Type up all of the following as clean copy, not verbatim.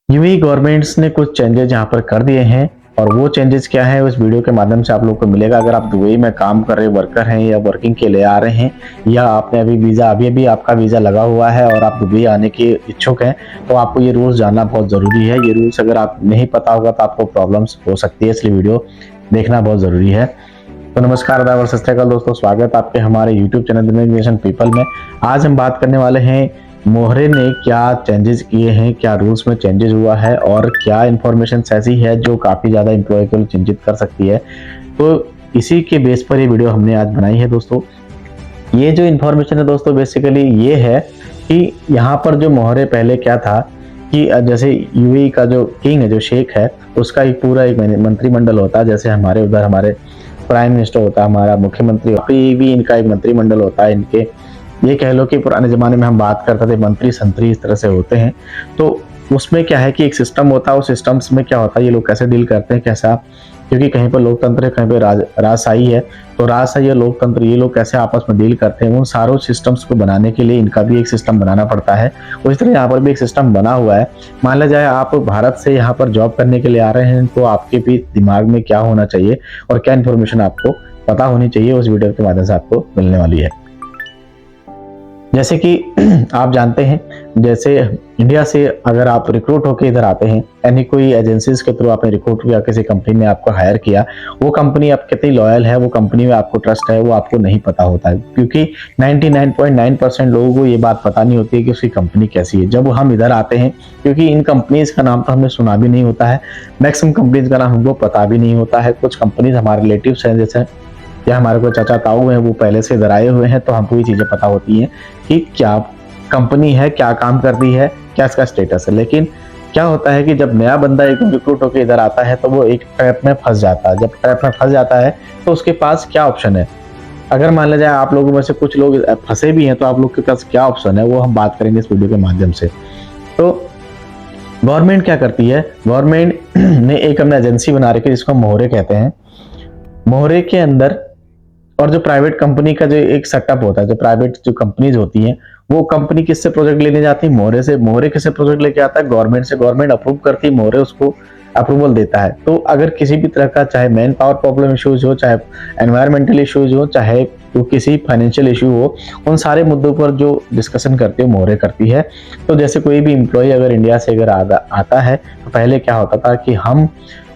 UAE governments ने कुछ changes यहाँ पर कर दिए हैं और वो चेंजेस क्या है उस वीडियो के माध्यम से आप लोगों को मिलेगा। अगर आप दुबई में काम कर रहे वर्कर हैं या वर्किंग के लिए आ रहे हैं या आपने अभी आपका वीज़ा लगा हुआ है और आप दुबई आने के इच्छुक हैं, तो आपको ये रूल्स जानना बहुत ज़रूरी है। ये रूल्स अगर आप नहीं पता होगा तो आपको प्रॉब्लम्स हो सकती है, इसलिए वीडियो देखना बहुत ज़रूरी है। तो नमस्कार, आदाब और सत श्री अकाल दोस्तों, स्वागत है आपके हमारे यूट्यूब चैनल इमिग्रेशन पीपल में। आज हम बात करने वाले हैं मोहरे ने क्या चेंजेस किए हैं, क्या रूल्स में चेंजेस हुआ है और क्या इन्फॉर्मेशन ऐसी है जो काफ़ी ज़्यादा एम्प्लॉय को चिंतित कर सकती है। तो इसी के बेस पर ये वीडियो हमने आज बनाई है दोस्तों। ये जो इन्फॉर्मेशन है दोस्तों बेसिकली ये है कि यहाँ पर जो मोहरे पहले क्या था कि जैसे यूएई का जो किंग है, जो शेख है, उसका एक पूरा एक मंत्रिमंडल होता है। जैसे हमारे उधर हमारे प्राइम मिनिस्टर होता है, हमारा मुख्यमंत्री भी इनका एक मंत्रिमंडल होता है। इनके ये कह लो कि पुराने ज़माने में हम बात करते थे मंत्री संतरी इस तरह से होते हैं। तो उसमें क्या है कि एक सिस्टम होता है, उस सिस्टम्स में क्या होता है, ये लोग कैसे डील करते हैं, कैसा, क्योंकि कहीं पर लोकतंत्र है, कहीं पर राजशाही है। तो राजशाही और लोकतंत्र ये लोग कैसे आपस में डील करते हैं, उन सारों सिस्टम्स को बनाने के लिए इनका भी एक सिस्टम बनाना पड़ता है। उस तरह यहाँ पर भी एक सिस्टम बना हुआ है। मान लिया जाए आप भारत से यहाँ पर जॉब करने के लिए आ रहे हैं, तो आपके भी दिमाग में क्या होना चाहिए और क्या इन्फॉर्मेशन आपको पता होनी चाहिए, उस वीडियो के माध्यम से आपको मिलने वाली है। जैसे कि आप जानते हैं, जैसे इंडिया से अगर आप रिक्रूट होकर इधर आते हैं, यानी कोई एजेंसीज के थ्रू आपने रिक्रूट किया, किसी कंपनी ने आपको हायर किया, वो कंपनी आप कितनी लॉयल है, वो कंपनी में आपको ट्रस्ट है, वो आपको नहीं पता होता है। क्योंकि 99.9% लोगों को ये बात पता नहीं होती है कि उसकी कंपनी कैसी है। जब हम इधर आते हैं, क्योंकि इन कंपनीज का नाम तो हमने सुना भी नहीं होता है, मैक्सिमम कंपनीज का नाम हमको पता भी नहीं होता है। कुछ कंपनीज हमारे रिलेटिव्स हैं, जैसे या हमारे को चाचा ताऊ हैं, वो पहले से इधर आए हुए हैं, तो हमको ये चीज़ें पता होती हैं कि क्या कंपनी है, क्या काम करती है, क्या इसका स्टेटस है। लेकिन क्या होता है कि जब नया बंदा एकदम रिक्रूट होकर इधर आता है तो वो एक ट्रैप में फंस जाता है। जब ट्रैप में फंस जाता है तो उसके पास क्या ऑप्शन है। अगर मान लिया जाए आप लोगों में से कुछ लोग फंसे भी हैं, तो आप लोग के पास क्या ऑप्शन है, वो हम बात करेंगे इस वीडियो के माध्यम से। तो गवर्नमेंट क्या करती है, गवर्नमेंट ने एक हमने एजेंसी बना रखी है जिसको मोहरे कहते हैं। मोहरे के अंदर और जो प्राइवेट कंपनी का जो एक सेटअप होता है, जो प्राइवेट जो कंपनीज होती हैं, वो कंपनी किससे प्रोजेक्ट लेने जाती है, मोहरे से। मोहरे किससे प्रोजेक्ट लेके आता है, गवर्नमेंट से। गवर्नमेंट अप्रूव करती है, मोहरे उसको अप्रूवल देता है। तो अगर किसी भी तरह का, चाहे मैन पावर प्रॉब्लम इश्यूज हो, चाहे एनवायरमेंटल इश्यूज हो, चाहे तो किसी फाइनेंशियल इशू हो, उन सारे मुद्दों पर जो डिस्कशन करती है मोहरे करती है। तो जैसे कोई भी एम्प्लॉय अगर इंडिया से अगर आता है, तो पहले क्या होता था कि हम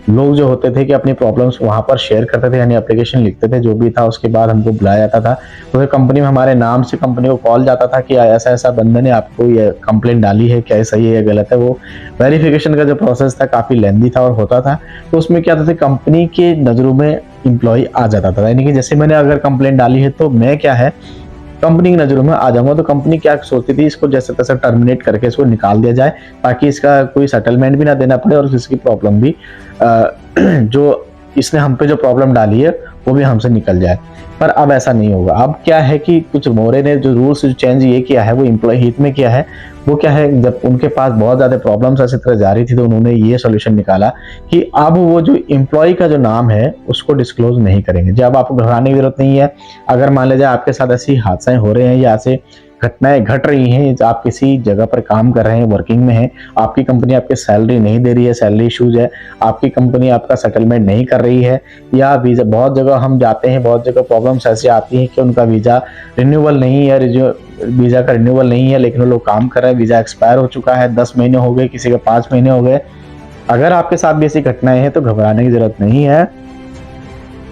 लोग जो होते थे कि अपनी प्रॉब्लम्स वहाँ पर शेयर करते थे, यानी एप्लीकेशन लिखते थे, जो भी था। उसके बाद हमको बुलाया जाता था, तो कंपनी में हमारे नाम से कंपनी को कॉल जाता था कि ऐसा ऐसा बंदे ने आपको ये कंप्लेंट डाली है, क्या सही है या गलत है। वो वेरिफिकेशन का जो प्रोसेस था काफ़ी लेंदी था और होता था। तो उसमें क्या था, कंपनी के नज़रों में एम्प्लॉय आ जाता था, यानी कि जैसे मैंने अगर कंप्लेंट डाली है तो मैं क्या है, कंपनी की नज़रों में आ जाऊंगा। तो कंपनी क्या सोचती थी, इसको जैसे तैसे टर्मिनेट करके इसको निकाल दिया जाए, ताकि इसका कोई सेटलमेंट भी ना देना पड़े और इसकी प्रॉब्लम भी जो इसने हम पे जो प्रॉब्लम डाली है वो भी हमसे निकल जाए। पर अब ऐसा नहीं होगा। अब क्या है कि कुछ मोहरे ने जो रूल्स चेंज ये किया है, वो एम्प्लॉय हित में किया है। वो क्या है, जब उनके पास बहुत ज़्यादा प्रॉब्लम्स ऐसी तरह जा रही थी, तो उन्होंने ये सोल्यूशन निकाला कि अब वो जो एम्प्लॉय का जो नाम है उसको डिस्क्लोज नहीं करेंगे। जब आपको घबराने की जरूरत नहीं है। अगर मान लीजिए आपके साथ ऐसी हादसाएं हो रहे हैं या ऐसे घटनाएं घट रही हैं, आप किसी जगह पर काम कर रहे हैं, वर्किंग में हैं, आपकी कंपनी आपकी सैलरी नहीं दे रही है, सैलरी इश्यूज है, आपकी कंपनी आपका सेटलमेंट नहीं कर रही है, या वीज़ा, बहुत जगह हम जाते हैं, बहुत जगह प्रॉब्लम्स ऐसी आती हैं कि उनका वीज़ा रिन्यूअल नहीं है, वीज़ा का रिन्यूअल नहीं है, लेकिन वो लोग काम कर रहे हैं, वीज़ा एक्सपायर हो चुका है, 10 महीने हो गए, किसी का 5 महीने हो गए। अगर आपके साथ भी ऐसी घटनाएं हैं तो घबराने की जरूरत नहीं है।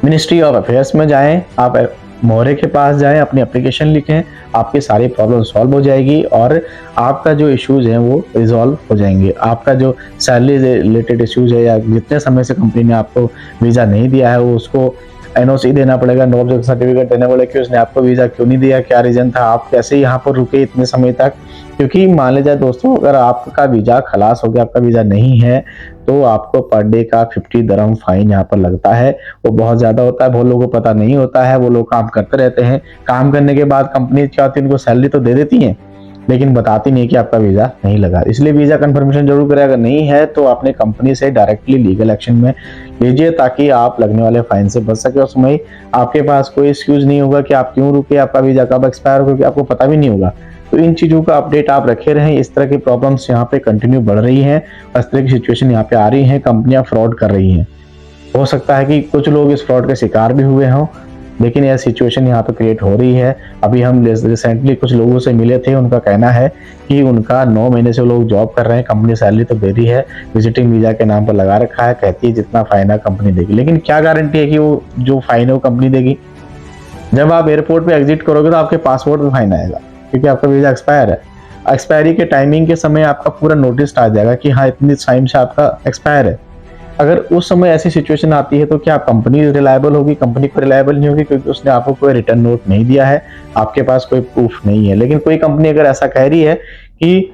मिनिस्ट्री ऑफ अफेयर्स में जाएं, आप मोहरे के पास जाएं, अपनी एप्लीकेशन लिखें, आपकी सारी प्रॉब्लम सॉल्व हो जाएगी और आपका जो इश्यूज हैं वो रिजॉल्व हो जाएंगे। आपका जो सैलरी रिलेटेड इश्यूज है, या जितने समय से कंपनी ने आपको वीज़ा नहीं दिया है, वो उसको एनओसी देना पड़ेगा, नो ऑब्जेक्शन सर्टिफिकेट देना पड़ेगा कि उसने आपको वीज़ा क्यों नहीं दिया, क्या रीज़न था, आप कैसे यहाँ पर रुके इतने समय तक। क्योंकि मान लीजिए दोस्तों, अगर आपका वीज़ा खलास हो गया, आपका वीज़ा नहीं है, तो आपको पर डे का 50 दरहम फाइन यहाँ पर लगता है। वो बहुत ज़्यादा होता है, बहुत लोगों को पता नहीं होता है। वो लोग काम करते रहते हैं, काम करने के बाद कंपनी क्या होती है, उनको सैलरी तो दे देती हैं, लेकिन बताती नहीं कि आपका वीज़ा नहीं लगा। इसलिए वीज़ा कंफर्मेशन जरूर करें। अगर नहीं है तो अपने कंपनी से डायरेक्टली लीगल एक्शन में लीजिए, ताकि आप लगने वाले फाइन से बच सके। उस समय आपके पास कोई एक्सक्यूज नहीं होगा कि आप क्यों रुके, आपका वीज़ा कब एक्सपायर होगा, आपको पता भी नहीं होगा। तो इन चीज़ों का अपडेट आप रखे रहें। इस तरह की प्रॉब्लम्स यहाँ पे कंटिन्यू बढ़ रही हैं और इस तरह की सिचुएशन यहाँ पे आ रही है, कंपनियां फ्रॉड कर रही हैं। हो सकता है कि कुछ लोग इस फ्रॉड के शिकार भी हुए हों, लेकिन यह सिचुएशन यहाँ पे क्रिएट हो रही है। अभी हम रिसेंटली कुछ लोगों से मिले थे, उनका कहना है कि उनका 9 महीने से लोग जॉब कर रहे हैं, कंपनी सैलरी तो दे रही है, विजिटिंग वीजा के नाम पर लगा रखा है, कहती है जितना फाइन है कंपनी देगी, लेकिन क्या गारंटी है कि वो जो फाइन है वो कंपनी देगी। जब आप एयरपोर्ट पे एग्जिट करोगे तो आपके पासपोर्ट पे फाइन आएगा, क्योंकि आपका वीजा एक्सपायर है। एक्सपायरी के टाइमिंग के समय आपका पूरा नोटिस आ जाएगा कि हाँ इतनी टाइम से आपका एक्सपायर है। अगर उस समय ऐसी सिचुएशन आती है तो क्या कंपनी रिलायबल होगी? कंपनी को रिलायबल नहीं होगी, क्योंकि उसने आपको कोई रिटर्न नोट नहीं दिया है, आपके पास कोई प्रूफ नहीं है। लेकिन कोई कंपनी अगर ऐसा कह रही है कि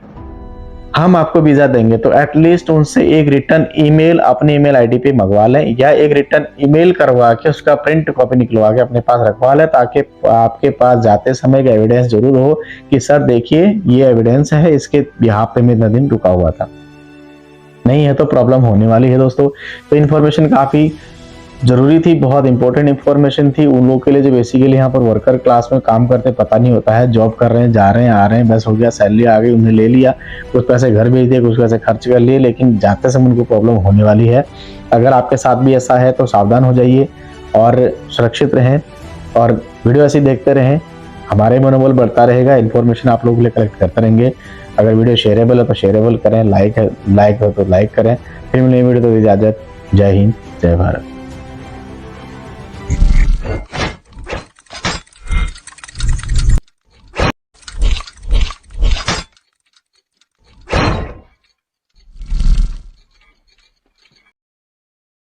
हम आपको वीजा देंगे, तो एटलीस्ट उनसे एक रिटर्न ईमेल अपने ईमेल आईडी पे मंगवा लें, या एक रिटर्न ईमेल करवा के उसका प्रिंट कॉपी निकलवा के अपने पास रखवा लें, ताकि आपके पास जाते समय का एविडेंस जरूर हो कि सर देखिए ये एविडेंस है, इसके बिहाफ पे मैं इतना दिन रुका हुआ था। नहीं है तो प्रॉब्लम होने वाली है दोस्तों। तो इन्फॉर्मेशन काफ़ी ज़रूरी थी, बहुत इंपॉर्टेंट इन्फॉर्मेशन थी उन लोगों के लिए जो बेसिकली यहाँ पर वर्कर क्लास में काम करते, पता नहीं होता है, जॉब कर रहे हैं, जा रहे हैं, आ रहे हैं, बस हो गया, सैलरी आ गई, उन्हें ले लिया, कुछ पैसे घर भेज दिए, कुछ पैसे खर्च कर लिए, लेकिन जाते समय उनको प्रॉब्लम होने वाली है। अगर आपके साथ भी ऐसा है तो सावधान हो जाइए और सुरक्षित रहें और वीडियो ऐसी देखते रहें, हमारे मनोबल बढ़ता रहेगा, इन्फॉर्मेशन आप लोगों के लिए कलेक्ट करते रहेंगे। अगर वीडियो शेयरेबल है तो शेयरेबल करें, लाइक हो तो लाइक करें। फिर मिलेंगे वीडियो, तो इजाज़त। जय हिंद, जय भारत।